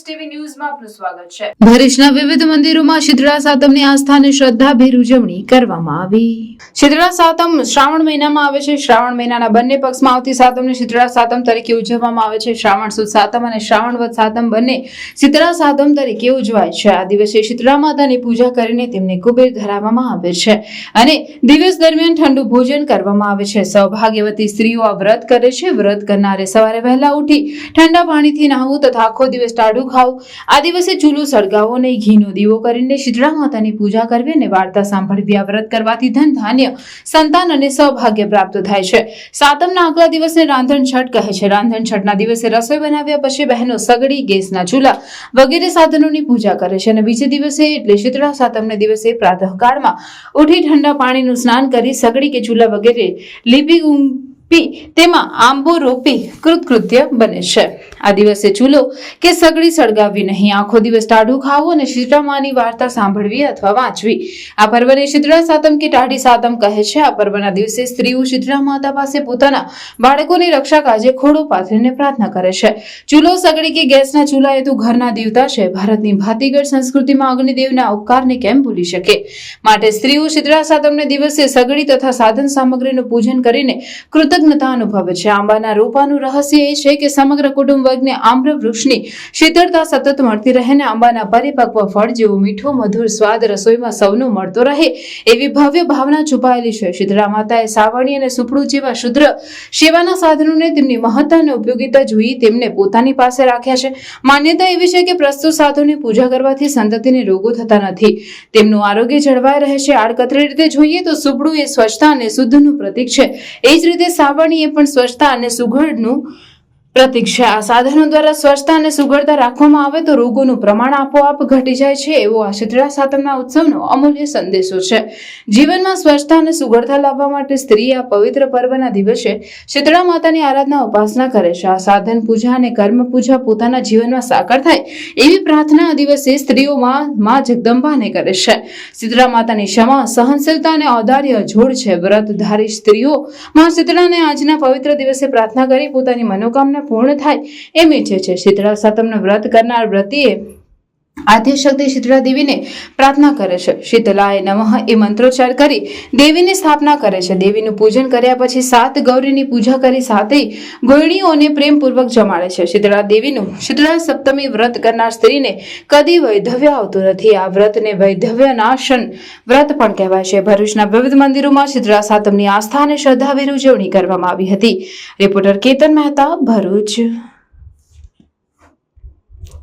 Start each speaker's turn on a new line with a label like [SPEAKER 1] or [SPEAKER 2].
[SPEAKER 1] Reporters TV ન્યૂઝમાં આપનું સ્વાગત છે।
[SPEAKER 2] ભરૂચના વિવિધ મંદિરોમાં શીતળા સાતમની આસ્થા અને શ્રદ્ધાભેર ઉજવણી કરવામાં આવી। શીતળા સાતમ શ્રાવણ મહિનામાં આવે છે। શ્રાવણ મહિનાના બંને પક્ષમાં આવતી સાતમને શીતળા સાતમ તરીકે ઉજવવામાં આવે છે। શ્રાવણ સુદ સાતમ અને શ્રાવણ વદ સાતમ બંને શીતળા સાતમ તરીકે ઉજવાય છે। આ દિવસે શીતળા માતાની પૂજા કરીને તેમને કુબેર ધરાવવામાં આવે છે અને દિવસ દરમિયાન ઠંડુ ભોજન કરવામાં આવે છે। સૌભાગ્યવતી સ્ત્રીઓ આ વ્રત કરે છે। વ્રત કરનારે સવારે વહેલા ઉઠી ઠંડા પાણીથી નહાવું તથા આખો દિવસ ટાઢું ખાવું। આ દિવસે ચૂલો સળગાવો નહીં, ઘીનો દીવો કરીને શીતળા માતાની પૂજા કરવી અને વાર્તા સાંભળવી। આ વ્રત કરવાથી ધન ધાન્ય, સંતાન અને સૌભાગ્ય પ્રાપ્ત થાય છે। સાતમના આગલા દિવસને રાંધણ છઠ કહે છે। રાંધણ છઠના દિવસે રસોઈ બનાવ્યા પછી બહેનો સગડી, ગેસના ચૂલા વગેરે સાધનોની પૂજા કરે છે અને બીજે દિવસે એટલે શીતળા સાતમને દિવસે પ્રાતઃકાળમાં ઉઠી ઠંડા પાણીનું સ્નાન કરી સગડી કે ચૂલા વગેરે લીપી તેમાં આંબો રોપી કૃતકૃત્ય બને છે। આ દિવસે ચૂલો કે સગડી સળગાવવી નહીં, આખો દિવસ ટાઢું ખાવું અને શીતળા માની વાર્તા સાંભળવી અથવા વાંચવી। આ પર્વને શીતળા સાતમ કે ટાઢી સાતમ કહે છે। આ પર્વના દિવસે સ્ત્રીઓ શીતળા માતા પાસે પોતાના બાળકોની રક્ષા કાજે ખોડો પાથરીને પ્રાર્થના કરે છે। ચૂલો, સગડી કે ગેસના ચૂલા એ તો ઘરના દેવતા છે। ભારતની ભાતીગળ સંસ્કૃતિમાં અગ્નિદેવના ઉપકારને કેમ ભૂલી શકે? માટે સ્ત્રીઓ શીતળા સાતમને દિવસે સગડી તથા સાધન સામગ્રીનું પૂજન કરીને કૃતજ્ઞતા અનુભવે છે। આંબાના રોપાનું રહસ્ય એ છે કે સમગ્ર કુટુંબ વર્ગને આમ્ર વૃક્ષની શીતળતા સતત મળતી રહે ને આંબાના પરિપક્વ ફળ જેવો મીઠો મધુર સ્વાદ રસોઈમાં સૌનો મળતો રહે એવી ભવ્ય ભાવના છુપાયેલી છે। શીતળા માતાએ સાવરણી અને સુપડું જેવા શુદ્ર સેવાના સાધનોને તેમની મહત્તા અને ઉપયોગિતા જોઈ તેમને પોતાની પાસે રાખ્યા છે। માન્યતા એવી છે કે પ્રસ્તુત સાધનોની પૂજા કરવાથી સંતતિને રોગો થતા નથી, તેમનું આરોગ્ય જળવાઈ રહે છે। આડકતરી રીતે જોઈએ તો સુપડું એ સ્વચ્છતા અને શુદ્ધનું પ્રતીક છે, એ જ રીતે સાવરણી એ પણ સ્વચ્છતા અને સુઘડનું પ્રતીક છે। આ સાધનો દ્વારા સ્વચ્છતા અને સુઘડતા રાખવામાં આવે તો રોગોનું પ્રમાણ આપોઆપ ઘટી જાય છે, એવો આ શીતળા સાતમના ઉત્સવનો અમૂલ્ય સંદેશો છે। જીવનમાં સ્વચ્છતા અને સુઘડતા લાવવા માટે સ્ત્રી આ પવિત્ર પર્વના દિવસે શીતળા માતાની આરાધના ઉપાસના કરે છે। આ સાધન પૂજા અને કર્મ પૂજા પોતાના જીવનમાં સાકાર થાય એવી પ્રાર્થના આ દિવસે સ્ત્રીઓમાં માં જગદંબાને કરે છે। શીતળા માતાની ક્ષમા, સહનશીલતા અને ઔદાર્ય જોડ છે। વ્રતધારી સ્ત્રીઓ માં શીતળાને આજના પવિત્ર દિવસે પ્રાર્થના કરી પોતાની મનોકામના પૂર્ણ થાય એમ ઈચ્છે છે। શીતળા સાતમનું વ્રત કરનાર વ્રતીએ આદ્યશક્તિ શીતળા દેવીને પ્રાર્થના કરે છે। શીતલાય નમઃ એ મંત્રોચ્ચાર કરી દેવીની સ્થાપના કરે છે। દેવીનું પૂજન કર્યા પછી સાત ગૌરીની પૂજા કરી સાતેય ગોયણીઓને પ્રેમપૂર્વક જમાડે છે। શીતળા દેવીનું શીતળા સપ્તમી વ્રત કરનાર સ્ત્રીને કદી વૈધવ્ય આવતું નથી। આ વ્રતને વૈધવ્ય નાશન વ્રત પણ કહેવાય છે। ભરૂચના વિવિધ મંદિરોમાં શીતળા સાતમની આસ્થા અને શ્રદ્ધાભેર ઉજવણી કરવામાં આવી હતી। રિપોર્ટર કેતન મહેતા, ભરૂચ।